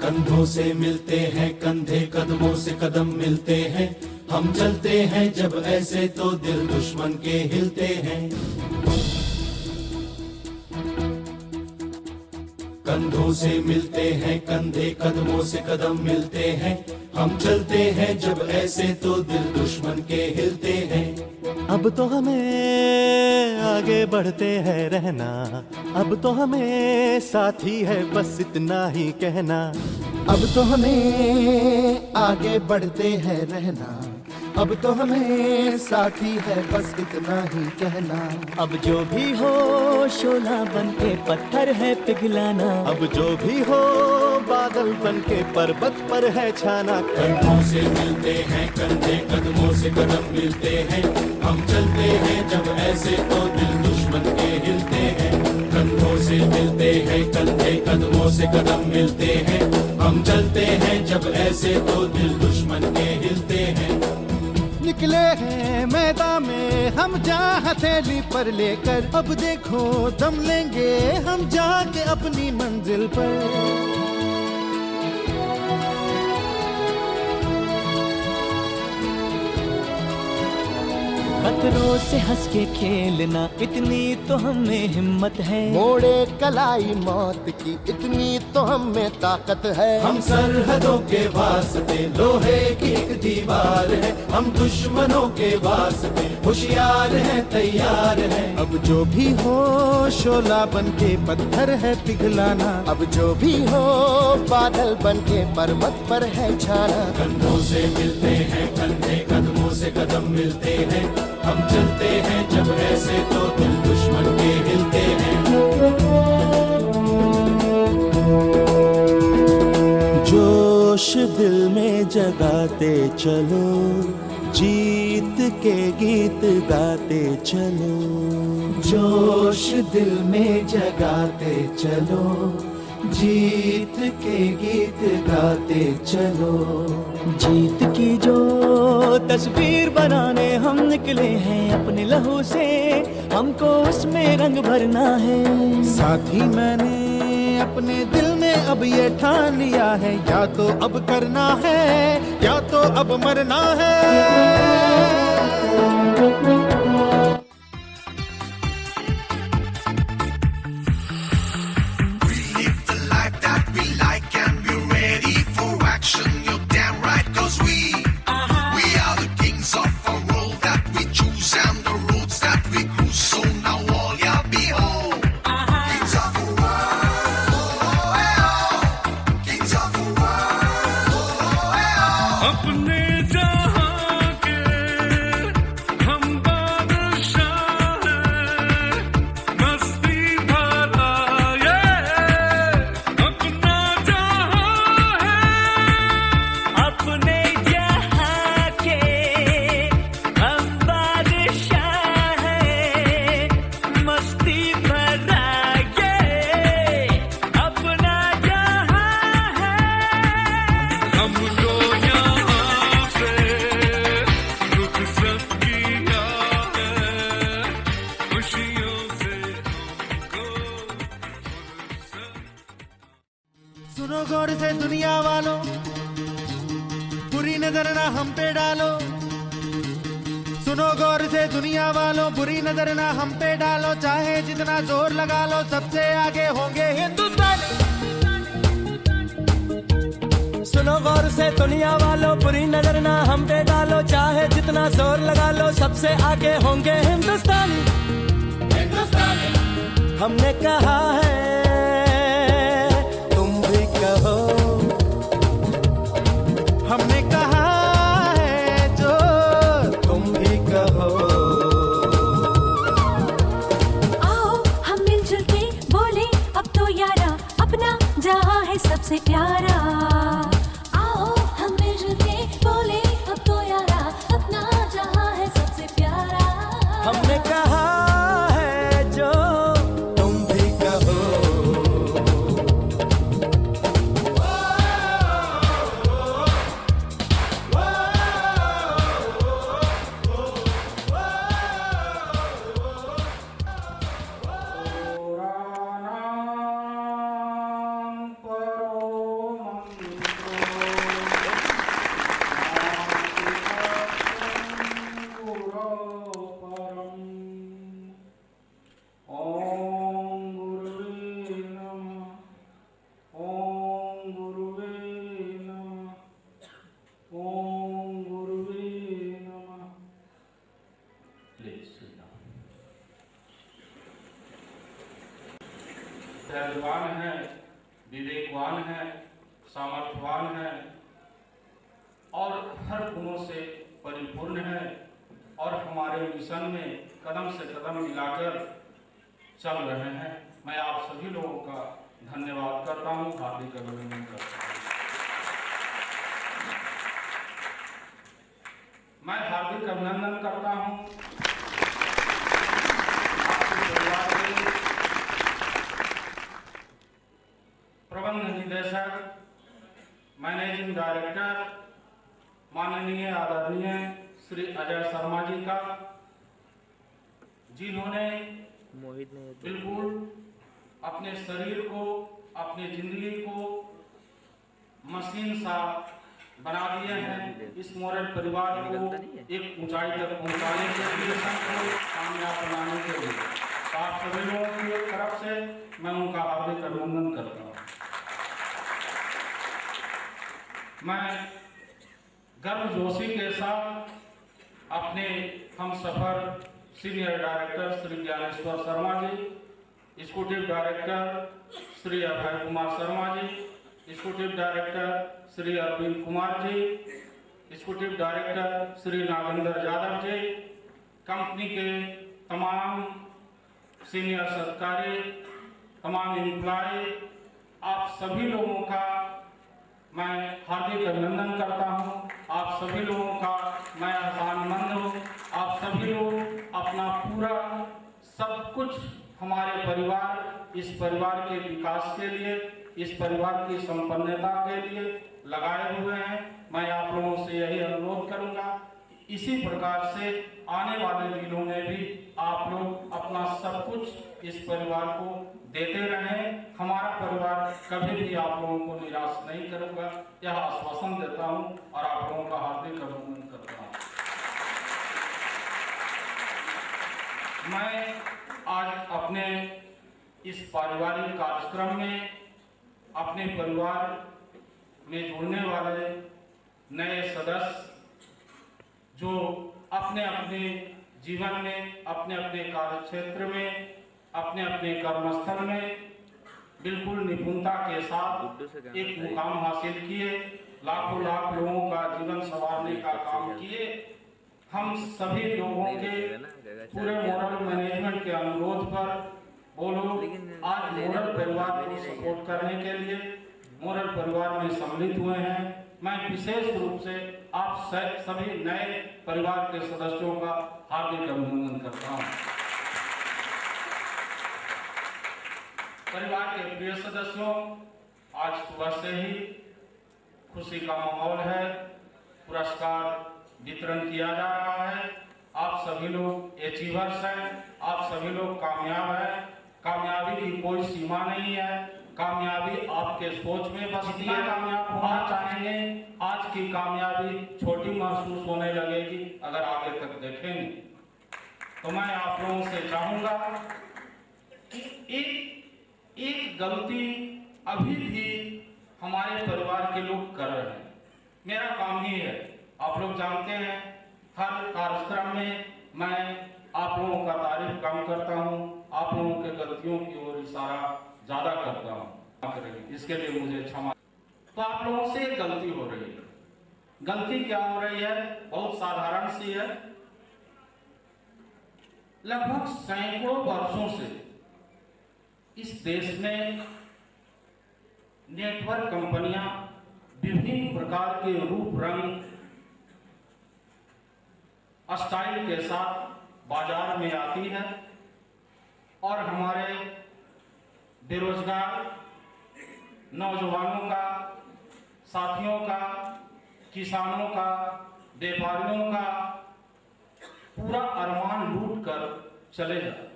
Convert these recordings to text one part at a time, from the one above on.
कंधों से मिलते हैं कंधे, कदमों से कदम मिलते हैं, हम चलते हैं जब ऐसे तो दिल दुश्मन के हिलते हैं। कंधों से मिलते हैं कंधे, कदमों से कदम मिलते हैं, हम चलते हैं जब ऐसे तो दिल दुश्मन के हिलते हैं। अब तो हमें आगे बढ़ते हैं रहना, अब तो हमें साथी है बस इतना ही कहना। अब तो हमें आगे बढ़ते हैं रहना, अब तो हमें साथी है बस इतना ही कहना। अब जो भी हो शोला बन के पत्थर है पिघलाना, अब जो भी हो बादल बन के पर्वत पर है छाना। कंधों से मिलते हैं कंधे, कदमों से कदम मिलते हैं, हम चलते हैं जब ऐसे तो दिल दुश्मन के हिलते हैं। कंधों से मिलते हैं कंधे, कदमों से कदम मिलते हैं, हम चलते हैं जब ऐसे तो दिल दुश्मन के हिलते हैं। निकले हैं मैदान में हम जहाँ हथेली पर लेकर, अब देखो दम लेंगे हम जाके अपनी मंजिल पर। खतरों से हंस के खेलना इतनी तो हमें हिम्मत है, मोड़े कलाई मौत की इतनी तो हमें ताकत है। हम सरहदों के वास्ते लोहे की एक दीवार है, हम दुश्मनों के वास्ते होशियार हैं तैयार हैं। अब जो भी हो शोला बन के पत्थर है पिघलाना, अब जो भी हो बादल बन के पर्वत पर है छाना। कंधों से मिलते हैं कंधे, कदमों से कदम मिलते हैं, हम चलते हैं जब ऐसे तो दिल दुश्मन के हिलते हैं। जोश दिल में जगाते चलो, जीत के गीत गाते चलो। जोश दिल में जगाते चलो, जीत के गीत गाते चलो। जीत की जो तस्वीर बनाने हम निकले हैं अपने लहू से, हमको उसमें रंग भरना है। साथी मैंने अपने दिल में अब ये ठान लिया है, या तो अब करना है या तो अब मरना है। सुनो गौर से दुनिया वालों, बुरी नजर ना हम पे डालो। सुनो गौर से दुनिया वालों, बुरी नजर ना हम पे डालो। चाहे जितना जोर लगा लो, सबसे आगे होंगे हिंदुस्तानी। सुनो गौर से दुनिया वालों, बुरी नजर ना हम पे डालो। चाहे जितना जोर लगा लो, सबसे आगे होंगे हिंदुस्तानी। हमने कहा है कहो, हमने कहा है जो तुम भी कहो। आओ हम मिलजुल के बोले अब तो यारा, अपना जहां है सबसे प्यारा। आओ हम मिलजुल के बोले अब तो यारा, अपना जहां है सबसे प्यारा। हमने कहा है जो तुम भी कहो। धैर्यवान हैं, विवेकवान हैं, सामर्थ्यवान हैं और हर गुणों से परिपूर्ण हैं और हमारे मिशन में कदम से कदम मिलाकर चल रहे हैं। मैं आप सभी लोगों का धन्यवाद करता हूँ, हार्दिक अभिनंदन करता हूँ। मैं हार्दिक अभिनंदन करता हूँ आपके परिवार के प्रबंध निदेशक, मैनेजिंग डायरेक्टर माननीय आदरणीय श्री अजय शर्मा जी का, जिन्होंने बिल्कुल अपने शरीर को, अपनी जिंदगी को मशीन सा बना दिए हैं। इस मॉडल परिवार को एक ऊंचाई तक पहुंचाने के लिए, को कामयाब बनाने के लिए आप सभी लोगों की तरफ से मैं उनका हार्दिक अभिनंदन करता हूँ। मैं गर्मजोशी के साथ अपने हम सफर senior director Shri Dnyaneshwar Sharma ji, executive director Shri Abhay Kumar Sharma ji, executive director Shri Arvind Kumar ji, executive director Shri Nagendra Yadav ji, company के तमाम सीनियर अधिकारी, तमाम एम्प्लॉय, आप सभी लोगों का मैं हार्दिक अभिनंदन करता हूं। आप सभी लोगों का मैं आभारमंद हूं। आप सभी लोग अपना पूरा सब कुछ हमारे परिवार, इस परिवार के विकास के लिए, इस परिवार की संपन्नता के लिए लगाए हुए हैं। मैं आप लोगों से यही अनुरोध करूंगा, इसी प्रकार से आने वाले दिनों में भी आप लोग अपना सब कुछ इस परिवार को देते रहें। हमारा परिवार कभी भी आप लोगों को निराश नहीं करूंगा, यह आश्वासन देता हूं और आप लोगों का हार्दिक अभिनंदन करता हूं। मैं आज अपने इस पारिवारिक कार्यक्रम में अपने परिवार में जुड़ने वाले नए सदस्य जो अपने अपने जीवन में, अपने अपने कार्य क्षेत्र में, अपने अपने कर्मस्थल में बिल्कुल निपुणता के साथ एक मुकाम हासिल किए, लाखों लाख लोगों का जीवन संवारने का काम किए। हम सभी लोगों के पूरे मॉडल मैनेजमेंट के अनुरोध पर बोलो आज मॉडल परिवार को सपोर्ट करने के लिए मॉडल परिवार में सम्मिलित हुए हैं। मैं विशेष रूप से आप सभी नए परिवार के सदस्यों का हार्दिक अभिनंदन करता हूं। परिवार के प्रिय सदस्यों, आज सुबह से ही खुशी का माहौल है, पुरस्कार वितरण किया जा रहा है। आप सभी लोग अचीवर्स हैं, आप सभी लोग कामयाब हैं। कामयाबी की कोई सीमा नहीं है, कामयाबी आपके सोच में बस जितना कामयाब होना चाहेंगे, आज की कामयाबी छोटी महसूस होने लगेगी अगर आगे तक देखेंगे। तो मैं आप लोगों से चाहूंगा कि एक गलती अभी भी हमारे परिवार के लोग कर रहे हैं। मेरा काम ही है, आप लोग जानते हैं, हर कार्यक्रम में मैं आप लोगों का तारीफ कम करता हूं, आप लोगों के गलतियों की ओर इशारा ज्यादा करता हूं, इसके लिए मुझे क्षमा। तो आप लोगों से गलती हो रही है। गलती क्या हो रही है? बहुत साधारण सी है। लगभग सैकड़ों वर्षों से इस देश में नेटवर्क कंपनियां विभिन्न प्रकार के रूप रंग स्टाइल के साथ बाजार में आती है और हमारे बेरोजगार नौजवानों का, साथियों का, किसानों का, व्यापारियों का पूरा अरमान लूट कर चले जाते।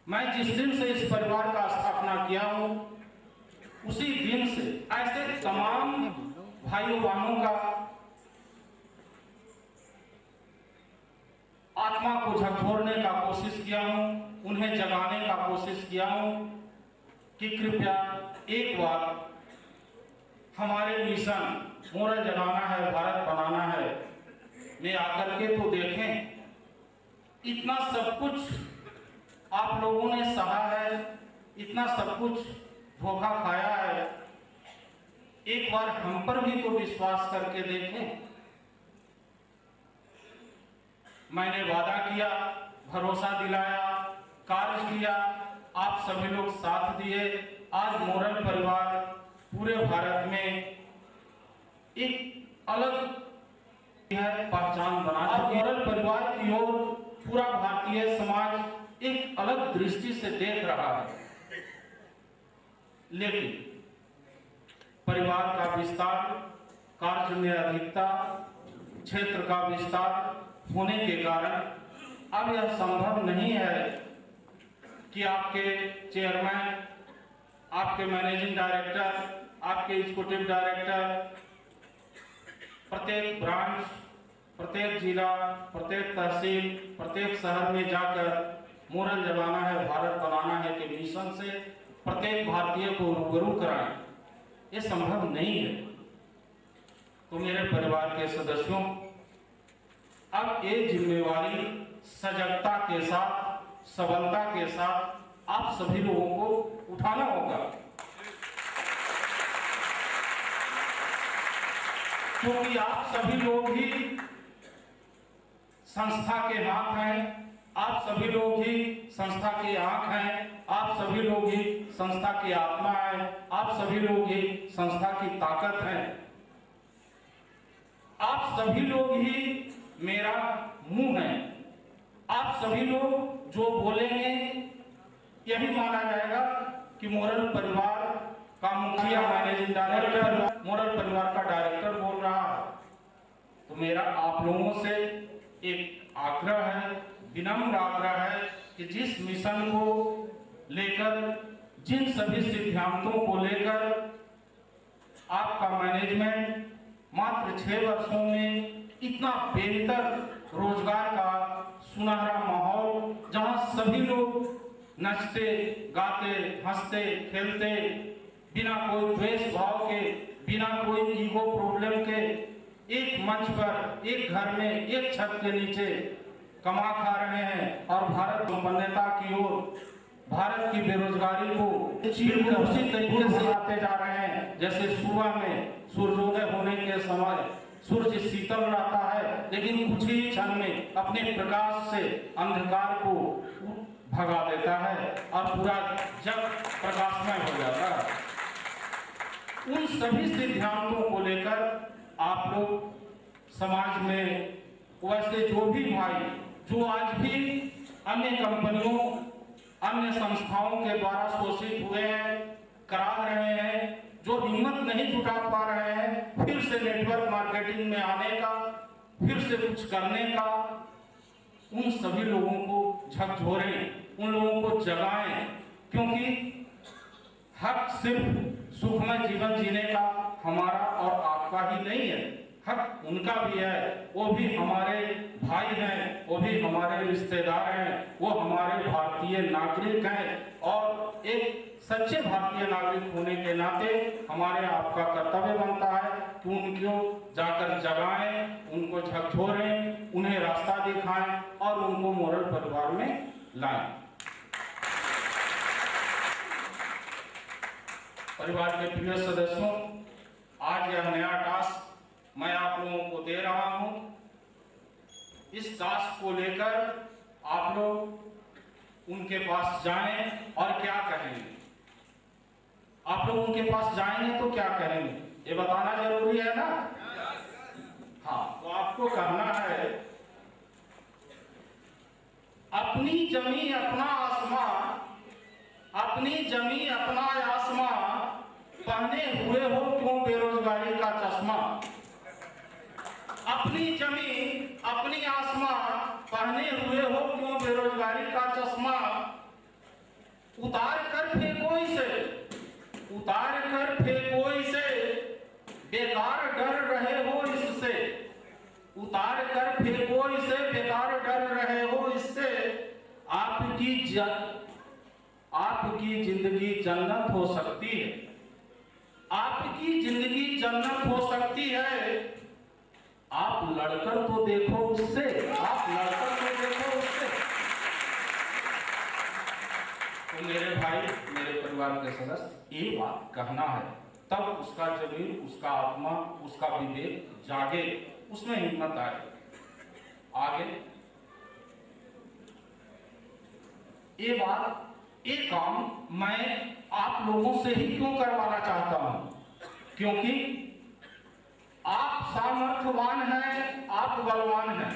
मैं जिस दिन से इस परिवार का स्थापना किया हूं, उसी दिन से ऐसे तमाम भाइयों बहनों का आत्मा को झकझोरने का कोशिश किया हूं, उन्हें जगाने का कोशिश किया हूं कि कृपया एक बार हमारे मिशन मॉडल जगाना है, भारत बनाना है में आकर के तो देखें। इतना सब कुछ आप लोगों ने सहा है, इतना सब कुछ धोखा खाया है, एक बार हम पर भी तो विश्वास करके देखें। मैंने वादा किया, भरोसा दिलाया, कार्य किया, आप सभी लोग साथ दिए। आज मोरल परिवार पूरे भारत में एक अलग है पहचान बना चुका है। मोरल परिवार की ओर पूरा भारतीय समाज एक अलग दृष्टि से देख रहा है। लेकिन परिवार का विस्तार, कार्य में अधिकता, क्षेत्र का विस्तार होने के कारण अब यह संभव नहीं है कि आपके चेयरमैन, आपके मैनेजिंग डायरेक्टर, आपके एग्जीक्यूटिव डायरेक्टर प्रत्येक ब्रांच, प्रत्येक जिला, प्रत्येक तहसील, प्रत्येक शहर में जाकर मोरल जगाना है, भारत बनाना है के मिशन से प्रत्येक भारतीय को रूबरू कराएं। ये संभव नहीं है। तो मेरे परिवार के सदस्यों, अब ये जिम्मेवारी सजगता के साथ, सबलता के साथ आप सभी लोगों को उठाना होगा, क्योंकि आप सभी लोग ही संस्था के हाथ हैं, आप सभी लोग ही संस्था की आंख हैं, आप सभी लोग ही संस्था की आत्मा हैं, आप सभी लोग ही संस्था की ताकत हैं। आप सभी लोग ही मेरा मुंह है। आप सभी लोग जो बोलेंगे यही माना जाएगा कि मोरल परिवार का मुखिया, मैनेजिंग डायरेक्टर, मोरल परिवार का डायरेक्टर बोल रहा है। तो मेरा आप लोगों से एक आग्रह है, विनम्र आग्रह है कि जिस मिशन को लेकर, जिन सभी सिद्धांतों को लेकर आपका मैनेजमेंट मात्र 6 वर्षों में इतना बेहतर रोजगार का सुनहरा माहौल, जहां सभी लोग नचते, गाते, हंसते, खेलते, बिना कोई द्वेष भाव के, बिना कोई ईगो प्रॉब्लम के, एक मंच पर, एक घर में, एक छत के नीचे कमा खा रहे हैं और भारत संपन्नता की ओर, भारत की बेरोजगारी को चीर कर उसी तरीके से आते जा रहे हैं जैसे सुबह में सूर्योदय होने के समय सूर्य शीतल रहता है, लेकिन कुछ ही क्षण में अपने प्रकाश से अंधकार को भगा देता है और पूरा जग प्रकाशमय हो जाता है। उन सभी सिद्धांतों को लेकर आप लोग समाज में वैसे जो भी भाई जो आज भी अन्य कंपनियों, अन्य संस्थाओं के द्वारा शोषित हुए हैं, करा रहे हैं, जो हिम्मत नहीं जुटा पा रहे हैं फिर से नेटवर्क मार्केटिंग में आने का, फिर से कुछ करने का, उन सभी लोगों को झकझोरें, उन लोगों को जगाएं, क्योंकि हक सिर्फ सुखमय जीवन जीने का हमारा और आपका ही नहीं है, हक उनका भी है। वो भी हमारे भाई हैं, वो भी हमारे रिश्तेदार हैं, वो हमारे भारतीय नागरिक हैं और एक सच्चे भारतीय नागरिक होने के नाते हमारे आपका कर्तव्य बनता है कि उनको जाकर जगाएं, उनको झकझोरें, उन्हें रास्ता दिखाएं और उनको मोरल परिवार में लाएं। परिवार के प्रिय सदस्यों, आज यह नया टास्क मैं आप लोगों को दे रहा हूं। इस टास्क को लेकर आप लोग उनके पास जाएं और क्या कहेंगे। आप लोग उनके पास जाएंगे तो क्या कहेंगे, ये बताना जरूरी है ना। हाँ, तो आपको कहना है, अपनी जमी अपना आसमां, अपनी जमी अपना आसमां, पहने हुए हो क्यों बेरोजगारी का चश्मा। अपनी जमी अपनी आसमां, पहने हुए हो क्यों बेरोजगारी का चश्मा। उतार कर फेंको इसे, उतार कर फेंको इसे, बेकार डर रहे हो इससे। उतार कर फेंको इसे, बेकार डर रहे हो इससे। आपकी जिंदगी जन्नत हो सकती है, आपकी जिंदगी जन्नत हो सकती है। आप लड़कर तो देखो उससे, आप लड़कर तो देखो उससे। तो मेरे भाई, मेरे परिवार के सदस्य ये बात कहना है, तब उसका जमीन, उसका आत्मा, उसका विवेक जागे, उसमें हिम्मत आए। आगे ये बात, ये काम मैं आप लोगों से ही क्यों करवाना चाहता हूं? क्योंकि आप सामर्थ्यवान हैं, आप बलवान हैं।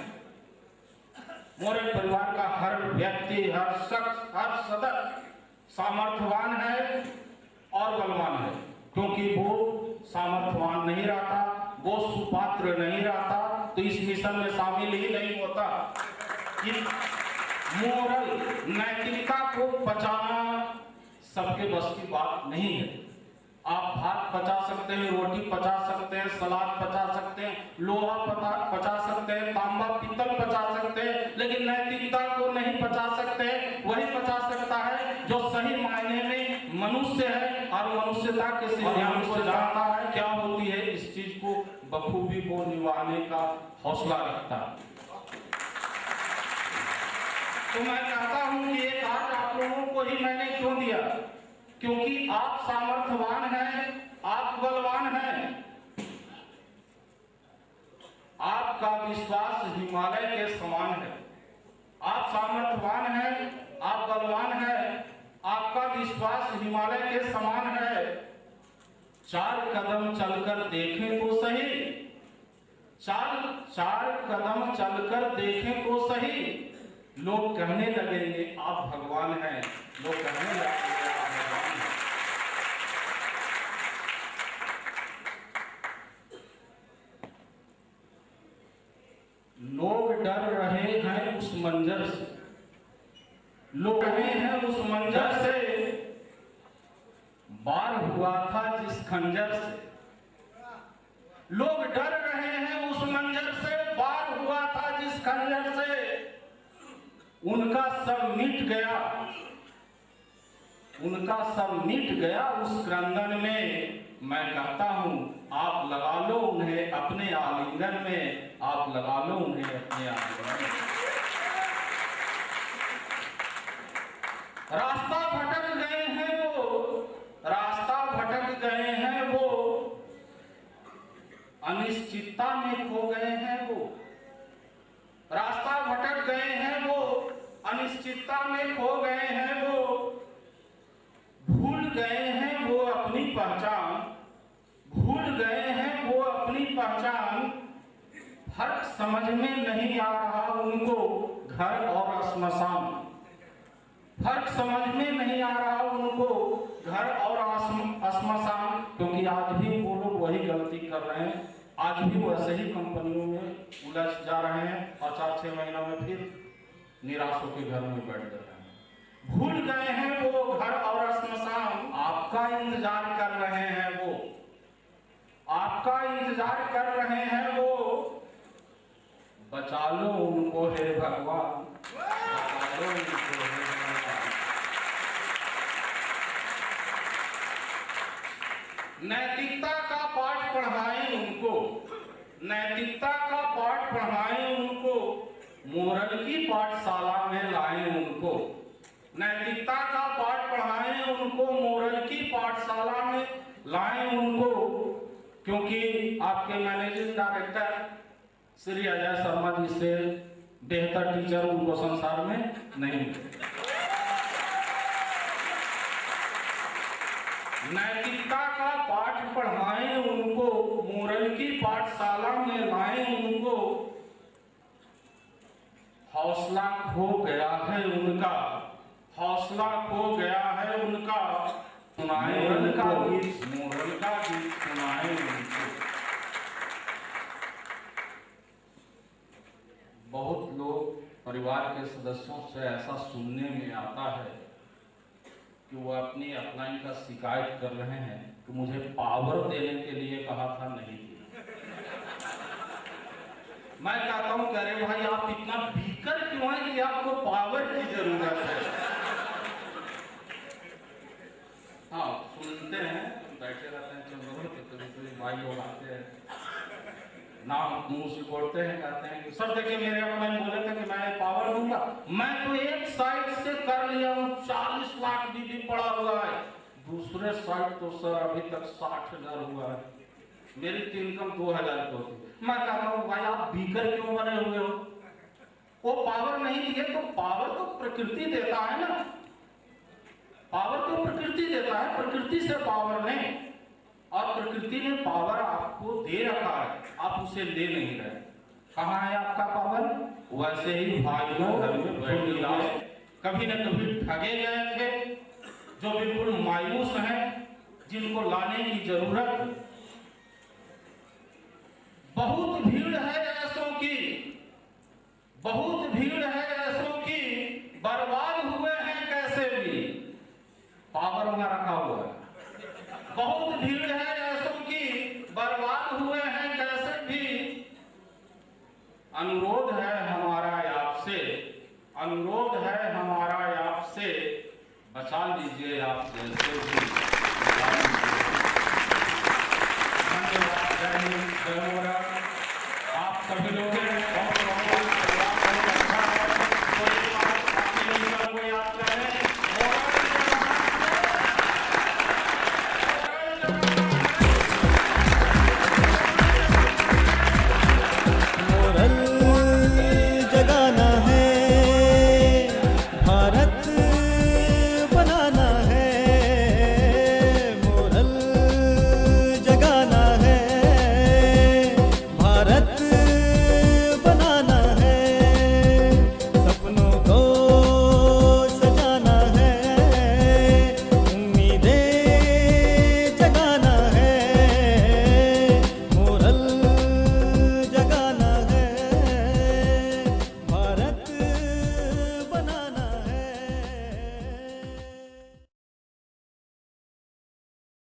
मोरे परिवार का हर व्यक्ति, हर शख्स, हर सदस्य सामर्थ्यवान है और बलवान है, क्योंकि वो सामर्थ्यवान नहीं रहता, वो सुपात्र नहीं रहता तो इस मिशन में शामिल ही नहीं होता। कि मोरल, नैतिकता को बचाना सबके बस की बात नहीं है। आप भात पचा सकते हैं, रोटी पचा सकते हैं, सलाद पचा सकते हैं, लोहा पचा सकते हैं, तांबा पीतल पचा सकते हैं, लेकिन नैतिकता को नहीं पचा सकते। वही पचा सकता है जो सही मायने में मनुष्य है और मनुष्यता के सिद्धांत को जानता है क्या होती है, इस चीज को बखूबी को निभाने का हौसला रखता है। तो मैं कहता हूं कि एक आज आप लोगों को ही मैंने क्यों दिया, क्योंकि आप सामर्थ्यवान हैं, आप बलवान हैं। आपका विश्वास हिमालय के समान है। आप सामर्थ्यवान हैं, आप बलवान हैं, आपका विश्वास हिमालय के समान है। 4 कदम चलकर देखें तो सही, 4 कदम चलकर देखें तो सही। लोग कहने लगेंगे आप भगवान हैं, लोग कहने लगेंगे आप भगवान हैं। लोग डर रहे हैं उस मंजर से, लोग रहे हैं उस मंजर से, बार हुआ था जिस खंजर से। लोग डर रहे हैं उस मंजर से, बार हुआ था जिस खंजर से। उनका सब मिट गया, उनका सब मिट गया उस क्रंदन में। मैं कहता हूं आप लगा लो उन्हें अपने आलिंगन में, आप लगा लो उन्हें अपने आलिंगन में। रास्ता भटक गए हैं वो, रास्ता भटक गए हैं वो, अनिश्चितता में खो गए हैं वो। रास्ता भटक गए हैं वो, अनिश्चितता में खो गए हैं वो। भूल गए हैं वो अपनी पहचान, भूल गए हैं वो अपनी पहचान। फर्क समझ में नहीं आ रहा उनको घर और श्मशान, फर्क समझ में नहीं आ रहा उनको घर और श्मशान। क्योंकि आज भी वो लोग वही गलती कर रहे हैं, आज भी वैसे ही कंपनियों में उलझ जा रहे हैं और 4-6 महीनों में फिर निराश होकर घर में बैठ गए हैं। भूल गए हैं वो घर और श्मशान, आपका इंतजार कर रहे हैं वो, आपका इंतजार कर रहे हैं वो। बचा लो उनको हे भगवान, बचा लो उनको हे भगवान। नैतिकता का पाठ पढ़ाएं उनको, नैतिकता का पाठ पढ़ाएं उनको, मोरल की पाठशाला में लाएं उनको। नैतिकता का पाठ पढ़ाएं उनको, मोरल की पाठशाला में लाएं उनको। क्योंकि आपके मैनेजिंग डायरेक्टर श्री अजय शर्मा जी से बेहतर टीचर उनको संसार में नहीं मिले। नैतिकता का पाठ पढ़ाएं उनको, मोरल की पाठशाला में लाएं उनको। हौसला खो गया है उनका, हौसला खो गया है उनका। सुनाएं मोरल का गीत, मोरल का गीत सुनाएं उनको। बहुत लोग परिवार के सदस्यों से ऐसा सुनने में आता है कि वो अपनी अपलाइन का शिकायत कर रहे हैं कि मुझे पावर देने के लिए कहा था, नहीं दिया। मैं कहता हूं कि अरे भाई आप इतना भीकर क्यों है कि आपको पावर की जरूरत है। हाँ, सुनते हैं, बैठे रहते हैं, चल रहे थे, कभी भाई लोग आते हैं, नाम मुंह से बोलते हैं, कहते हैं कि सर देखिए मेरे अपलाइन बोले थे कि मैं पावर दूंगा। मैं तो एक साइड से कर लिया हूँ, 40 लाख बीबी पड़ा हुआ है, दूसरे साइड तो सर अभी तक 60,000 हुआ है, मेरी तो इनकम 2,000 की होती। मैं कहता हूँ भाई आप बीकर क्यों बने हुए हो? वो पावर नहीं दिए तो पावर तो प्रकृति देता है ना, पावर तो प्रकृति देता है, प्रकृति से पावर नहीं, और प्रकृति ने पावर आपको दे रखा है, आप उसे ले नहीं रहे। कहाँ है आपका पावर? वैसे ही भाइयों घर में बैठे हुए कभी न कभी ठगे गए थे, जो बिल्कुल मायूस हैं, जिनको लाने की जरूरत। बहुत भीड़ है ऐसों की, बहुत भीड़ है ऐसों की, बर्बाद हुए हैं कैसे भी, पावर वहां रखा हुआ है। बहुत भीड़ है ऐसों की, बर्बाद हुए हैं कैसे भी। अनुरोध है हमारा आपसे, अनुरोध है हमारा आपसे, बचा लीजिए आप जैसे भी। धन्यवाद, जय हिंद, जय भारत। आप सभी लोग